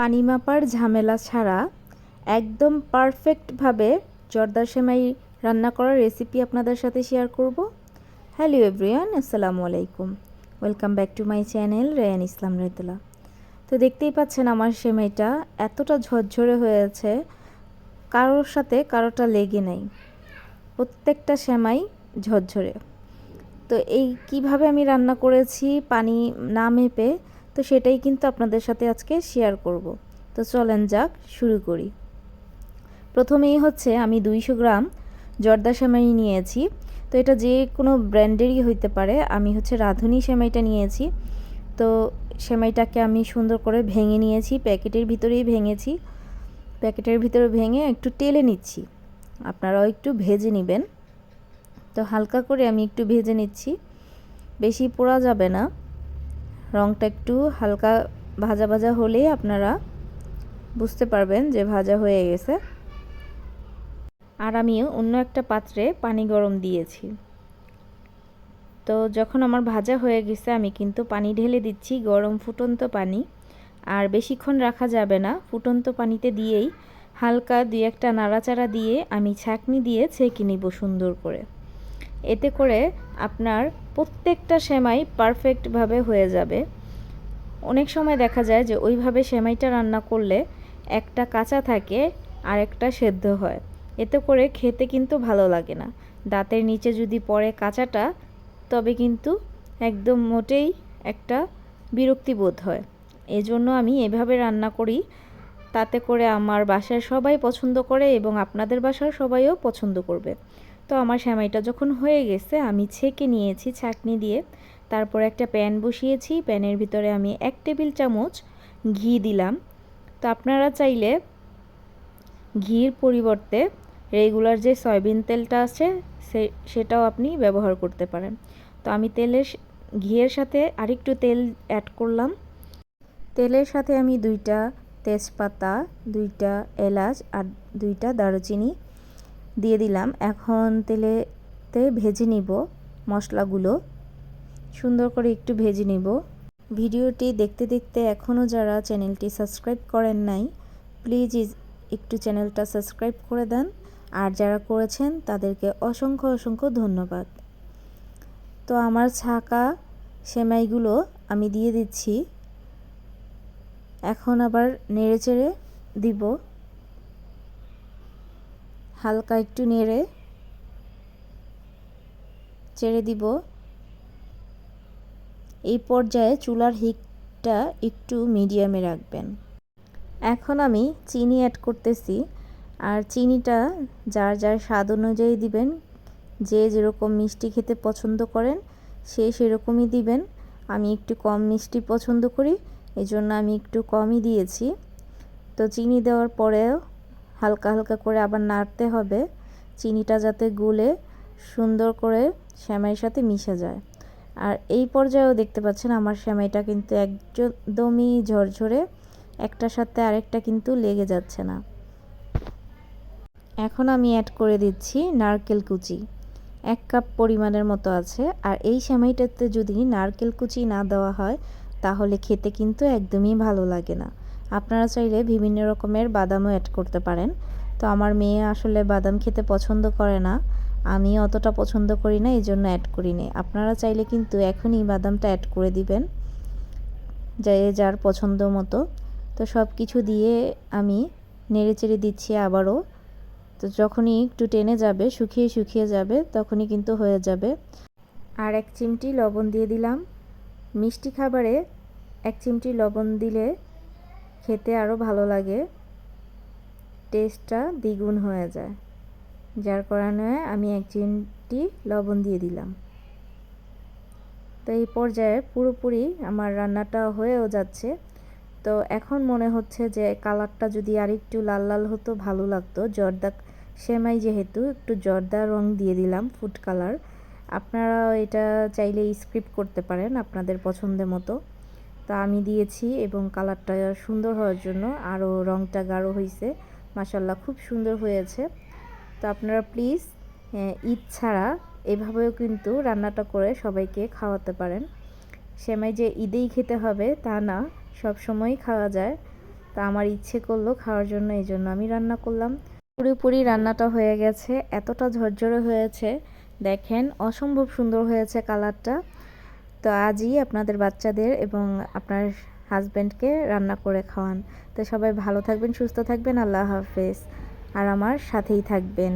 পানি মাপার ঝামেলা ছাড়া একদম পারফেক্টভাবে জর্দার সেমাই রান্না করার রেসিপি আপনাদের সাথে শেয়ার করব। হ্যালো এভরিওয়ান, আসসালামু আলাইকুম। Welcome back to my channel Reyan Islam Retula. তো দেখতেই পাচ্ছেন আমার সেমাইটা এতটা ঝরঝরে হয়েছে, কারোর সাথে কারোটা লেগে নেই, প্রত্যেকটা সেমাই ঝরঝরে। তো এই কিভাবে আমি রান্না করেছি পানি না মেপে, তো সেটাই কিন্তু আপনাদের সাথে আজকে শেয়ার করব। তো চলেন যাক শুরু করি। প্রথমেই হচ্ছে আমি 200 গ্রাম জর্দা সেমাই নিয়েছি। তো এটা যে কোনো ব্র্যান্ডেরই হইতে পারে। আমি হচ্ছে রাঁধুনি সেমাইটা নিয়েছি। তো সেমাইটাকে আমি সুন্দর করে ভেঙে নিয়েছি, প্যাকেটের ভিতরেই ভেঙেছি। প্যাকেটের ভিতরে ভেঙে একটু টেলে নিচ্ছি, আপনারাও একটু ভেজে নেবেন। তো হালকা করে আমি একটু ভেজে নিচ্ছি, বেশি পোড়া যাবে না। রঙটা একটু হালকা ভাজা ভাজা হলেই আপনারা বুঝতে পারবেন যে ভাজা হয়ে গেছে। আর আমিও অন্য একটা পাত্রে পানি গরম দিয়েছি। তো যখন আমার ভাজা হয়ে গেছে আমি কিন্তু পানি ঢেলে দিচ্ছি, গরম ফুটন্ত পানি। আর বেশিক্ষণ রাখা যাবে না, ফুটন্ত পানিতে দিয়েই হালকা 2-1টা নাড়াচাড়া দিয়ে আমি ছাঁকনি দিয়ে ছেঁকে নিব সুন্দর করে। এতে করে আপনার প্রত্যেকটা সেমাই পারফেক্টভাবে হয়ে যাবে। অনেক সময় দেখা যায় যে ওইভাবে সেমাইটা রান্না করলে একটা কাঁচা থাকে আর একটা সেদ্ধ হয়, এতে করে খেতে কিন্তু ভালো লাগে না। দাঁতের নিচে যদি পড়ে কাঁচাটা, তবে কিন্তু একদম মোটেই একটা বিরক্তি বোধ হয়। এজন্য আমি এভাবে রান্না করি, তাতে করে আমার বাসার সবাই পছন্দ করে এবং আপনাদের বাসার সবাইও পছন্দ করবে। তো আমার সেমাইটা যখন হয়ে গেছে আমি ছেঁকে নিয়েছি ছাঁকনি দিয়ে। তারপর একটা প্যান বসিয়েছি, প্যানের ভিতরে আমি 1 টেবিল চামচ ঘি দিলাম। তো আপনারা চাইলে ঘির পরিবর্তে রেগুলার যে সয়াবিন তেলটা আছে সেটাও আপনি ব্যবহার করতে পারেন। তো আমি ঘিয়ের সাথে আরেকটু তেল অ্যাড করলাম। তেলের সাথে আমি 2টা তেজপাতা, 2টা এলাচ আর 2টা দারুচিনি দিয়ে দিলাম। এখন তেলেতে ভেজে নিব মশলাগুলো, সুন্দর করে একটু ভেজে নিব। ভিডিওটি দেখতে দেখতে এখনও যারা চ্যানেলটি সাবস্ক্রাইব করেন নাই, প্লিজ একটু চ্যানেলটা সাবস্ক্রাইব করে দেন। আর যারা করেছেন তাদেরকে অসংখ্য অসংখ্য ধন্যবাদ। তো আমার ছাঁকা সেমাইগুলো আমি দিয়ে দিচ্ছি। এখন আবার নেড়েচেড়ে দিব, হালকা একটু নেড়ে চেড়ে দিব। এই পর্যায়ে চুলার হিটটা একটু মিডিয়ামে রাখবেন। এখন আমি চিনি অ্যাড করতেছি, আর চিনিটা যার যার স্বাদ অনুযায়ী দিবেন। যে যেরকম মিষ্টি খেতে পছন্দ করেন সে সেরকমই দিবেন। আমি একটু কম মিষ্টি পছন্দ করি, এজন্য আমি একটু কমই দিয়েছি। তো চিনি দেওয়ার পরেও হালকা হালকা করে আবার নাড়তে হবে, চিনিটা যাতে গলে সুন্দর করে সেমাইয়ের সাথে মিশে যায়। আর এই পর্যায়েও দেখতে পাচ্ছেন আমার সেমাইটা কিন্তু একদমই ঝরঝরে, একটার সাথে আরেকটা কিন্তু লেগে যাচ্ছে না। এখন আমি অ্যাড করে দিচ্ছি নারকেল কুচি, 1 কাপ পরিমাণের মতো আছে। আর এই সেমাইটাতে যদি নারকেল কুচি না দেওয়া হয় তাহলে খেতে কিন্তু একদমই ভালো লাগে না। আপনারা চাইলে বিভিন্ন রকমের বাদামও অ্যাড করতে পারেন। তো আমার মেয়ে আসলে বাদাম খেতে পছন্দ করে না, আমি অতটা পছন্দ করি না, এই জন্য অ্যাড করিনি। আপনারা চাইলে কিন্তু এখনই বাদামটা অ্যাড করে দিবেন, যার পছন্দ মতো। তো সব কিছু দিয়ে আমি নেড়েচেড়ে দিচ্ছি আবারও। তো যখনই একটু টেনে যাবে, শুকিয়ে শুকিয়ে যাবে, তখনই কিন্তু হয়ে যাবে। আর 1 চিমটি লবণ দিয়ে দিলাম। মিষ্টি খাবারে 1 চিমটি লবণ দিলে খেতে আরও ভালো লাগে, টেস্টটা দ্বিগুণ হয়ে যায়। যার কারণে আমি 1 চিমটি লবণ দিয়ে দিলাম। তো এই পর্যায়ে পুরোপুরি আমার রান্নাটা হয়েও যাচ্ছে। তো এখন মনে হচ্ছে যে কালারটা যদি আরেকটু লাল লাল হতো ভালো লাগতো। জর্দা সেমাই যেহেতু, একটু জর্দা রং দিয়ে দিলাম, ফুড কালার। আপনারা এটা চাইলে স্কিপ করতে পারেন আপনাদের পছন্দের মতো। তা আমি দিয়েছি এবং কালারটা সুন্দর হওয়ার জন্য আরও রংটা গাঢ় হয়েছে। মাশাআল্লাহ, খুব সুন্দর হয়েছে। তো আপনারা প্লিজ ঈদ ছাড়া এভাবেও কিন্তু রান্নাটা করে সবাইকে খাওয়াতে পারেন। সেমাই যে ঈদেই খেতে হবে তা না, সব সময়ই খাওয়া যায়। তা আমার ইচ্ছে করলো খাওয়ার জন্য, এই জন্য আমি রান্না করলাম। পুরোপুরি রান্নাটা হয়ে গেছে, এতটা ঝরঝরে হয়েছে, দেখেন অসম্ভব সুন্দর হয়েছে কালারটা। তো আজই আপনাদের বাচ্চাদের এবং আপনার হাজব্যান্ডকে রান্না করে খাওয়ান। তো সবাই ভালো থাকবেন, সুস্থ থাকবেন, আল্লাহ হাফেজ। আর আমার সাথেই থাকবেন।